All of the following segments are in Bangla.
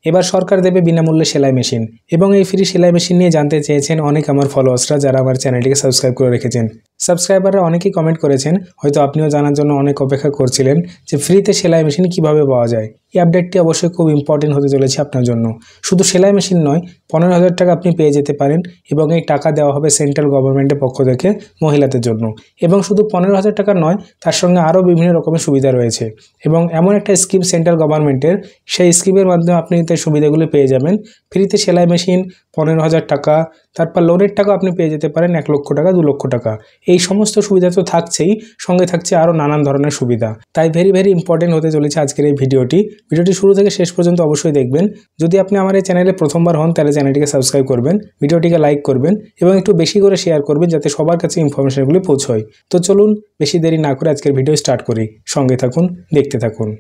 এবার সরকার দেবে বিনামূল্যে সেলাই মেশিন এবং এই ফ্রি সেলাই মেশিন নিয়ে জানতে চেয়েছেন অনেক আমার ফলোয়ার্সরা যারা আমার চ্যানেলটিকে সাবস্ক্রাইব করে রেখেছেন। সাবস্ক্রাইবাররা অনেকেই কমেন্ট করেছেন, হয়তো আপনিও জানার জন্য অনেক অপেক্ষা করছিলেন যে ফ্রিতে সেলাই মেশিন কিভাবে পাওয়া যায়। এই আপডেটটি অবশ্যই খুব ইম্পর্টেন্ট হতে চলেছে আপনার জন্য। শুধু সেলাই মেশিন নয়, 15,000 টাকা আপনি পেয়ে যেতে পারেন এবং এই টাকা দেওয়া হবে সেন্ট্রাল গভর্নমেন্টের পক্ষ থেকে মহিলাদের জন্য। এবং শুধু 15,000 টাকা নয়, তার সঙ্গে আরও বিভিন্ন রকমের সুবিধা রয়েছে এবং এমন একটা স্কিম সেন্ট্রাল গভর্নমেন্টের, সেই স্কিমের মাধ্যমে আপনি এই সুবিধাগুলি পেয়ে যাবেন। ফ্রিতে সেলাই মেশিন, 15,000 টাকা, তারপর লোনের টাকা আপনি পেয়ে যেতে পারেন 1 লক্ষ টাকা, 2 লক্ষ টাকা। এই সমস্ত সুবিধা তো থাকছেই, সঙ্গে থাকছে আরও নানান ধরনের সুবিধা। তাই ভেরি ইম্পর্টেন্ট হতে চলেছে আজকের এই ভিডিওটি শুরু থেকে শেষ পর্যন্ত অবশ্যই দেখবেন। যদি আপনি আমার এই চ্যানেলে প্রথমবার হন তাহলে চ্যানেলটিকে সাবস্ক্রাইব করবেন, ভিডিওটিকে লাইক করবেন এবং একটু বেশি করে শেয়ার করবেন যাতে সবার কাছে ইনফরমেশনগুলি পৌঁছয়। তো চলুন বেশি দেরি না করে আজকের ভিডিও স্টার্ট করি। সঙ্গে থাকুন, দেখতে থাকুন।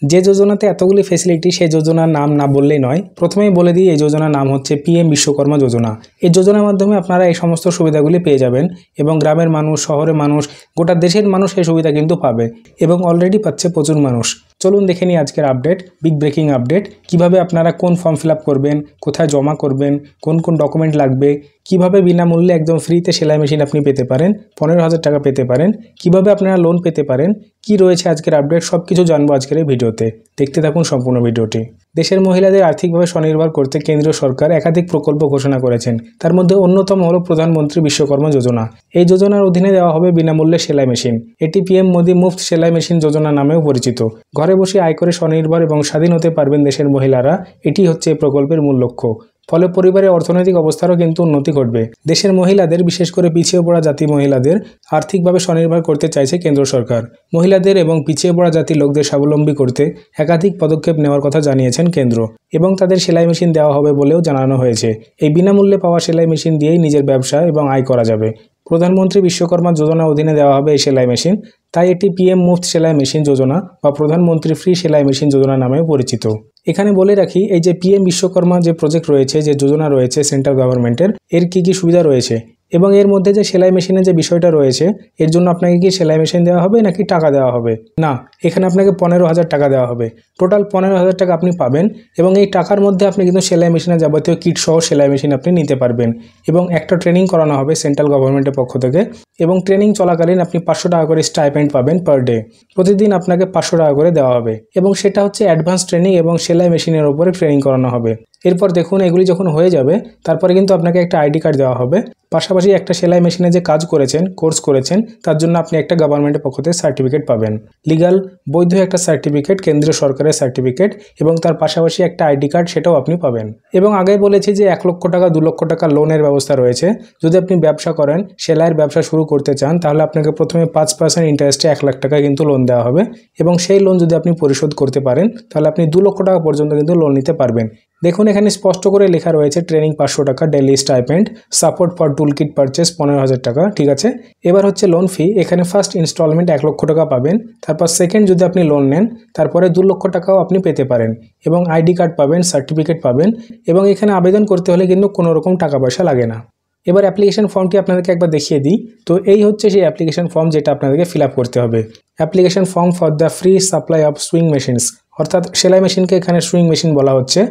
যে যোজনাতে এতগুলি ফেসিলিটি, সেই যোজনার নাম না বললেই নয়। প্রথমেই বলে দিই, এই যোজনার নাম হচ্ছে PM বিশ্বকর্মা যোজনা। এই যোজনার মাধ্যমে আপনারা এই সমস্ত সুবিধাগুলি পেয়ে যাবেন এবং গ্রামের মানুষ, শহরের মানুষ, গোটা দেশের মানুষ এই সুবিধা কিন্তু পাবে এবং অলরেডি পাচ্ছে প্রচুর মানুষ। চলুন দেখে নিই আজকের আপডেট, বিগ ব্রেকিং আপডেট। কিভাবে আপনারা কোন ফর্ম ফিল আপ করবেন, কোথায় জমা করবেন, কোন কোন ডকুমেন্ট লাগবে, কিভাবে বিনামূল্যে একদম ফ্রিতে সেলাই মেশিন আপনি পেতে পারেন, 15,000 টাকা পেতে পারেন, কিভাবে আপনারা লোন পেতে পারেন, কি রয়েছে আজকের আপডেট, সব কিছু জানবো আজকের এই ভিডিওতে। দেখতে থাকুন সম্পূর্ণ ভিডিওটি। দেশের মহিলাদের আর্থিকভাবে স্বনির্ভর করতে কেন্দ্রীয় সরকার একাধিক প্রকল্প ঘোষণা করেছেন। তার মধ্যে অন্যতম হল প্রধানমন্ত্রী বিশ্বকর্মা যোজনা। এই যোজনার অধীনে দেওয়া হবে বিনামূল্যে সেলাই মেশিন। এটি PM মোদি মুফত সেলাই মেশিন যোজনা নামেও পরিচিত। ঘরে বসে আয় করে স্বনির্ভর এবং স্বাধীন হতে পারবেন দেশের মহিলারা, এটি হচ্ছে এই প্রকল্পের মূল লক্ষ্য। ফলে পরিবারের অর্থনৈতিক অবস্থারও কিন্তু উন্নতি ঘটবে। দেশের মহিলাদের, বিশেষ করে পিছিয়ে পড়া জাতি মহিলাদের আর্থিকভাবে স্বনির্ভর করতে চাইছে কেন্দ্র সরকার। মহিলাদের এবং পিছিয়ে পড়া জাতির লোকদের স্বাবলম্বী করতে একাধিক পদক্ষেপ নেওয়ার কথা জানিয়েছেন কেন্দ্র এবং তাদের সেলাই মেশিন দেওয়া হবে বলেও জানানো হয়েছে। এই বিনামূল্যে পাওয়া সেলাই মেশিন দিয়েই নিজের ব্যবসা এবং আয় করা যাবে। প্রধানমন্ত্রী বিশ্বকর্মা যোজনা অধীনে দেওয়া হবে এই সেলাই মেশিন, তাই এটি PM মুফত সেলাই মেশিন যোজনা বা প্রধানমন্ত্রী ফ্রি সেলাই মেশিন যোজনা নামেও পরিচিত। এখানে বলে রাখি, এই যে PM বিশ্বকর্মা যে প্রজেক্ট রয়েছে, যে যোজনা রয়েছে সেন্ট্রাল গভর্নমেন্টের, এর কি কি সুবিধা রয়েছে এবং এর মধ্যে যে সেলাই মেশিনের যে বিষয়টা রয়েছে, এর জন্য আপনাকে কি সেলাই মেশিন দেওয়া হবে নাকি টাকা দেওয়া হবে? না, এখানে আপনাকে 15,000 টাকা দেওয়া হবে। টোটাল 15,000 টাকা আপনি পাবেন এবং এই টাকার মধ্যে আপনি কিন্তু সেলাই মেশিনের যাবতীয় কিট সহ সেলাই মেশিন আপনি নিতে পারবেন এবং একটা ট্রেনিং করানো হবে সেন্ট্রাল গভর্নমেন্টের পক্ষ থেকে এবং ট্রেনিং চলাকালীন আপনি 500 টাকা করে স্টাইপেন্ড পাবেন পার ডে। প্রতিদিন আপনাকে 500 টাকা করে দেওয়া হবে এবং সেটা হচ্ছে অ্যাডভান্স ট্রেনিং এবং সেলাই মেশিনের উপরে ট্রেনিং করানো হবে। এরপর দেখুন, এগুলি যখন হয়ে যাবে তারপরে কিন্তু আপনাকে একটা ID কার্ড দেওয়া হবে। পাশাপাশি একটা সেলাই মেশিনে যে কাজ করেছেন, কোর্স করেছেন, তার জন্য আপনি একটা গভর্নমেন্টের পক্ষ থেকে সার্টিফিকেট পাবেন। লিগাল বৈধ একটা সার্টিফিকেট, কেন্দ্রীয় সরকারের সার্টিফিকেট এবং তার পাশাপাশি একটা ID কার্ড, সেটাও আপনি পাবেন। এবং আগে বলেছি যে 1 লক্ষ টাকা, 2 লক্ষ টাকা লোনের ব্যবস্থা রয়েছে। যদি আপনি ব্যবসা করেন, সেলাইয়ের ব্যবসা শুরু করতে চান, তাহলে আপনাকে প্রথমে 5% ইন্টারেস্টে 1 লাখ টাকা কিন্তু লোন দেওয়া হবে এবং সেই লোন যদি আপনি পরিশোধ করতে পারেন তাহলে আপনি 2 লক্ষ টাকা পর্যন্ত কিন্তু লোন নিতে পারবেন। দেখুন, এখানে স্পষ্ট করে লেখা রয়েছে ট্রেনিং 500 টাকা, daily stipend, support for tool kit purchase 15,000 টাকা। ঠিক আছে, এবার হচ্ছে লোন ফি। এখানে ফার্স্ট ইনস্টলমেন্ট 1 লক্ষ টাকা পাবেন, তারপর সেকেন্ড যদি আপনি লোন নেন তারপরে 2 লক্ষ টাকাও আপনি পেতে পারেন এবং ID কার্ড পাবেন, সার্টিফিকেট পাবেন এবং এখানে আবেদন করতে হলে কিন্তু কোনো রকম টাকা পয়সা লাগে না। এবার অ্যাপ্লিকেশন ফর্মটি আপনাদেরকে একবার দেখিয়ে দিই। তো এই হচ্ছে সেই অ্যাপ্লিকেশন ফর্ম যেটা আপনাদেরকে ফিল আপ করতে হবে। Application form for the free supply of swing machines, অর্থাৎ সেলাই মেশিনকে এখানে সুইং মেশিন বলা হচ্ছে,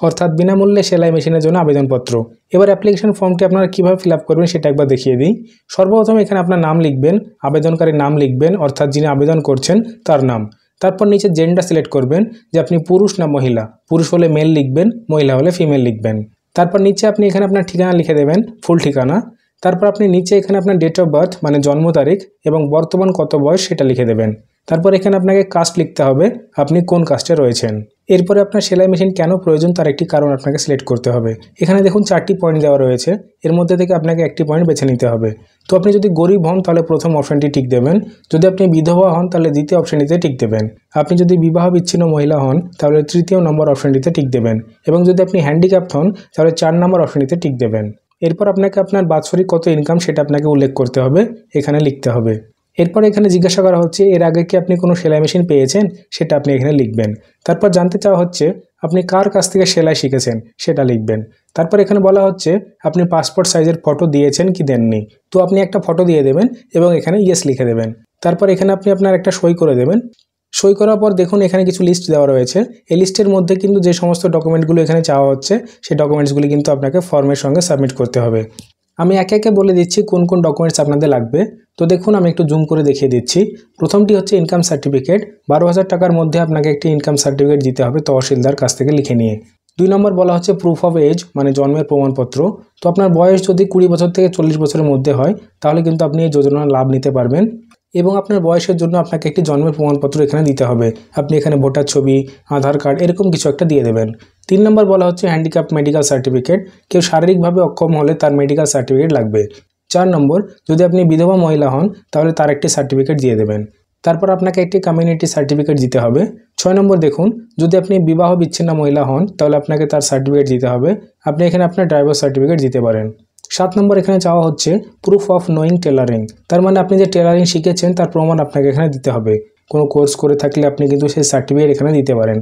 অর্থাৎ বিনামূল্যে সেলাই মেশিনের জন্য আবেদনপত্র। এবার অ্যাপ্লিকেশন ফর্মটি আপনারা কীভাবে ফিল আপ করবেন সেটা একবার দেখিয়ে দিই। সর্বপ্রথম এখানে আপনার নাম লিখবেন, আবেদনকারীর নাম লিখবেন, অর্থাৎ যিনি আবেদন করছেন তার নাম। তারপর নিচে জেন্ডার সিলেক্ট করবেন যে আপনি পুরুষ না মহিলা। পুরুষ হলে মেল লিখবেন, মহিলা হলে ফিমেল লিখবেন। তারপর নিচে আপনি এখানে আপনার ঠিকানা লিখে দেবেন, ফুল ঠিকানা। তারপর আপনি নিচে এখানে আপনার ডেট অফ বার্থ মানে জন্ম তারিখ এবং বর্তমান কত বয়স সেটা লিখে দেবেন। তারপর এখানে আপনাকে কাস্ট লিখতে হবে, আপনি কোন কাস্টে রয়েছেন। এরপরে আপনার সেলাই মেশিন কেন প্রয়োজন তার একটি কারণ আপনাকে সিলেক্ট করতে হবে। এখানে দেখুন 4টি পয়েন্ট দেওয়া রয়েছে, এর মধ্যে থেকে আপনাকে একটি পয়েন্ট বেছে নিতে হবে। তো আপনি যদি গরিব হন তাহলে প্রথম অপশনটি টিক দেবেন, যদি আপনি বিধবা হন তাহলে দ্বিতীয় অপশনটিতে টিক দেবেন, আপনি যদি বিবাহ বিচ্ছিন্ন মহিলা হন তাহলে 3য় নম্বর অপশনটিতে টিক দেবেন এবং যদি আপনি হ্যান্ডিক্যাপড হন তাহলে 4 নম্বর অপশনটিতে টিক দেবেন। এরপর আপনাকে আপনার বাৎসরিক কত ইনকাম সেটা আপনাকে উল্লেখ করতে হবে, এখানে লিখতে হবে। এরপর এখানে জিজ্ঞাসা করা হচ্ছে এর আগে কি আপনি কোনো সেলাই মেশিন পেয়েছেন, সেটা আপনি এখানে লিখবেন। তারপর জানতে চাওয়া হচ্ছে আপনি কার কাছ থেকে সেলাই শিখেছেন সেটা লিখবেন। তারপর এখানে বলা হচ্ছে আপনি পাসপোর্ট সাইজের ফটো দিয়েছেন কি দেননি। তো আপনি একটা ফটো দিয়ে দেবেন এবং এখানে ইয়েস লিখে দেবেন। তারপর এখানে আপনি আপনার একটা সই করে দেবেন। সই করার পর দেখুন এখানে কিছু লিস্ট দেওয়া রয়েছে। এই লিস্টের মধ্যে কিন্তু যে সমস্ত ডকুমেন্টগুলো এখানে চাওয়া হচ্ছে সেই ডকুমেন্টসগুলি কিন্তু আপনাকে ফর্মের সঙ্গে সাবমিট করতে হবে। আমি একে একে বলে দিচ্ছি কোন কোন ডকুমেন্টস আপনাদের লাগবে। তো দেখুন আমি একটু জুম করে দেখিয়ে দিচ্ছি। প্রথমটি হচ্ছে ইনকাম সার্টিফিকেট। 12,000 টাকার মধ্যে আপনাকে একটি ইনকাম সার্টিফিকেট দিতে হবে তহসিলদার কাছ থেকে লিখে নিয়ে। 2 নম্বর বলা হচ্ছে প্রুফ অফ এজ, মানে জন্মের প্রমাণপত্র। তো আপনার বয়স যদি 20 বছর থেকে 40 বছরের মধ্যে হয় তাহলে কিন্তু আপনি এই যোজনার লাভ নিতে পারবেন এবং আপনার বয়সের জন্য আপনাকে একটি জন্মের প্রমাণপত্র এখানে দিতে হবে। আপনি এখানে ভোটার ছবি, আধার কার্ড এরকম কিছু একটা দিয়ে দেবেন। 3 নম্বর বলা হচ্ছে হ্যান্ডিক্যাপ মেডিকেল সার্টিফিকেট। কেউ শারীরিকভাবে অক্ষম হলে তার মেডিকেল সার্টিফিকেট লাগবে। 4 নম্বর যদি আপনি বিধবা মহিলা হন তাহলে তার একটি সার্টিফিকেট দিয়ে দেবেন। তারপর আপনাকে একটি কমিউনিটি সার্টিফিকেট দিতে হবে। 6 নম্বর দেখুন যদি আপনি বিবাহ বিচ্ছিন্ন মহিলা হন তাহলে আপনাকে তার সার্টিফিকেট দিতে হবে। আপনি এখানে আপনার ড্রাইভার সার্টিফিকেট দিতে পারেন। 7 নম্বর এখানে চাওয়া হচ্ছে প্রুফ অফ নোয়িং টেলারিং। তার মানে আপনি যে টেলারিং শিখেছেন তার প্রমাণ আপনাকে এখানে দিতে হবে। কোনো কোর্স করে থাকলে আপনি কিন্তু সেই সার্টিফিকেট এখানে দিতে পারেন।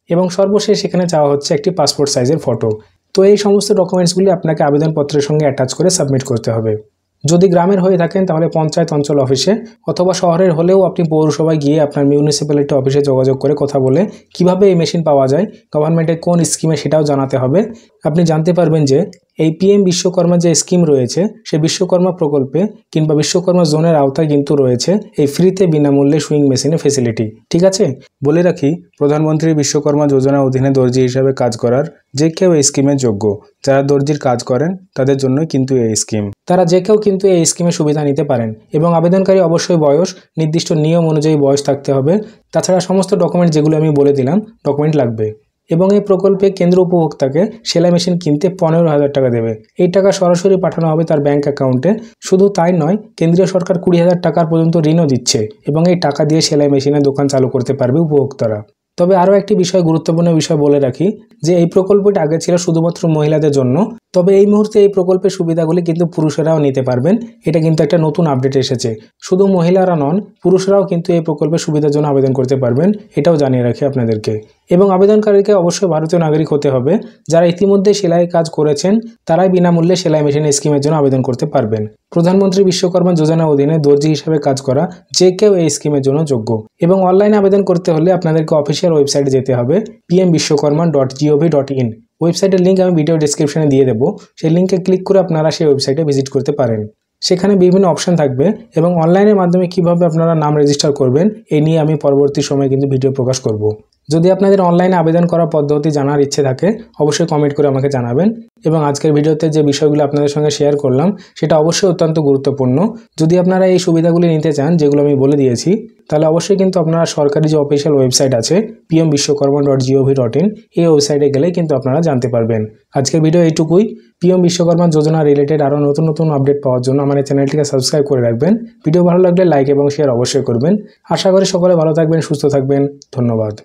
এবং সর্বশেষ এখানে চাওয়া হচ্ছে একটি পাসপোর্ট সাইজের ফটো। তো এই সমস্ত ডকুমেন্টসগুলি আপনাকে আবেদনপত্রের সঙ্গে অ্যাটাচ করে সাবমিট করতে হবে। যদি গ্রামের হয়ে থাকেন তাহলে পঞ্চায়েত অঞ্চল অফিসে, অথবা শহরের হলেও আপনি পৌরসভায় গিয়ে আপনার মিউনিসিপ্যালিটি অফিসে যোগাযোগ করে কথা বলে কিভাবে এই মেশিন পাওয়া যায়, গভর্নমেন্টের কোন স্কিমে সেটাও জানাতে হবে। আপনি জানতে পারবেন যে এই পিএম বিশ্বকর্মা যে স্কিম রয়েছে সে বিশ্বকর্মা প্রকল্পে কিংবা বিশ্বকর্মা জোনের আওতায় কিন্তু রয়েছে এই ফ্রিতে বিনামূল্যে সুইং মেশিনের ফেসিলিটি। ঠিক আছে, বলে রাখি প্রধানমন্ত্রী বিশ্বকর্মা যোজনা অধীনে দর্জি হিসাবে কাজ করার যে কেউ এই স্কিমের যোগ্য। যারা দর্জির কাজ করেন তাদের জন্যই কিন্তু এই স্কিম। তারা যে কেউ কিন্তু এই স্কিমের সুবিধা নিতে পারেন এবং আবেদনকারী অবশ্যই বয়স, নির্দিষ্ট নিয়ম অনুযায়ী বয়স থাকতে হবে। তাছাড়া সমস্ত ডকুমেন্ট যেগুলো আমি বলে দিলাম ডকুমেন্ট লাগবে। এবং এই প্রকল্পে কেন্দ্র উপভোক্তাকে সেলাই মেশিন কিনতে 15,000 টাকা দেবে। এই টাকা সরাসরি পাঠানো হবে তার ব্যাংক অ্যাকাউন্টে। শুধু তাই নয়, কেন্দ্রীয় সরকার 20,000 টাকার পর্যন্ত ঋণও দিচ্ছে এবং এই টাকা দিয়ে সেলাই মেশিনের দোকান চালু করতে পারবে উপভোক্তারা। তবে আরও একটি গুরুত্বপূর্ণ বিষয় বলে রাখি যে এই প্রকল্পটি আগে ছিল শুধুমাত্র মহিলাদের জন্য। তবে এই মুহূর্তে এই প্রকল্পের সুবিধাগুলি কিন্তু পুরুষেরাও নিতে পারবেন। এটা কিন্তু একটা নতুন আপডেট এসেছে। শুধু মহিলারা নন, পুরুষরাও কিন্তু এই প্রকল্পের সুবিধার জন্য আবেদন করতে পারবেন, এটাও জানিয়ে রাখি আপনাদেরকে। এবং আবেদনকারীকে অবশ্যই ভারতীয় নাগরিক হতে হবে। যারা ইতিমধ্যে সেলাই কাজ করেছেন তারাই বিনামূল্যে সেলাই মেশিন স্কিমের জন্য আবেদন করতে পারবেন। প্রধানমন্ত্রী বিশ্বকর্মা যোজনার অধীনে দর্জি হিসাবে কাজ করা যে কেউ এই স্কিমের জন্য যোগ্য। এবং অনলাইনে আবেদন করতে হলে আপনাদেরকে অফিসিয়াল ওয়েবসাইটে যেতে হবে pmvishwakarma.gov.in। ওয়েবসাইটের লিঙ্ক আমি ভিডিও ডেসক্রিপশনে দিয়ে দেবো। সেই লিঙ্কে ক্লিক করে আপনারা সেই ওয়েবসাইটে ভিজিট করতে পারেন। সেখানে বিভিন্ন অপশন থাকবে এবং অনলাইনের মাধ্যমে কিভাবে আপনারা নাম রেজিস্টার করবেন এই নিয়ে আমি পরবর্তী সময়ে কিন্তু ভিডিও প্রকাশ করব। যদি আপনাদের অনলাইনে আবেদন করার পদ্ধতি জানার ইচ্ছে থাকে অবশ্যই কমেন্ট করে আমাকে জানাবেন। এবং আজকের ভিডিওতে যে বিষয়গুলো আপনাদের সঙ্গে শেয়ার করলাম সেটা অবশ্যই অত্যন্ত গুরুত্বপূর্ণ। যদি আপনারা এই সুবিধাগুলি নিতে চান যেগুলো আমি বলে দিয়েছি তাহলে অবশ্যই কিন্তু আপনারা সরকারি যে অফিসিয়াল ওয়েবসাইট আছে pmvishwakarma.gov.in এই ওয়েবসাইটে গেলেই কিন্তু আপনারা জানতে পারবেন। আজকের ভিডিও এইটুকুই। পিএম বিশ্বকর্মা যোজনা রিলেটেড আরও নতুন নতুন আপডেট পাওয়ার জন্য আমার চ্যানেলটিকে সাবস্ক্রাইব করে রাখবেন। ভিডিও ভালো লাগলে লাইক এবং শেয়ার অবশ্যই করবেন। আশা করি সকলে ভালো থাকবেন, সুস্থ থাকবেন। ধন্যবাদ।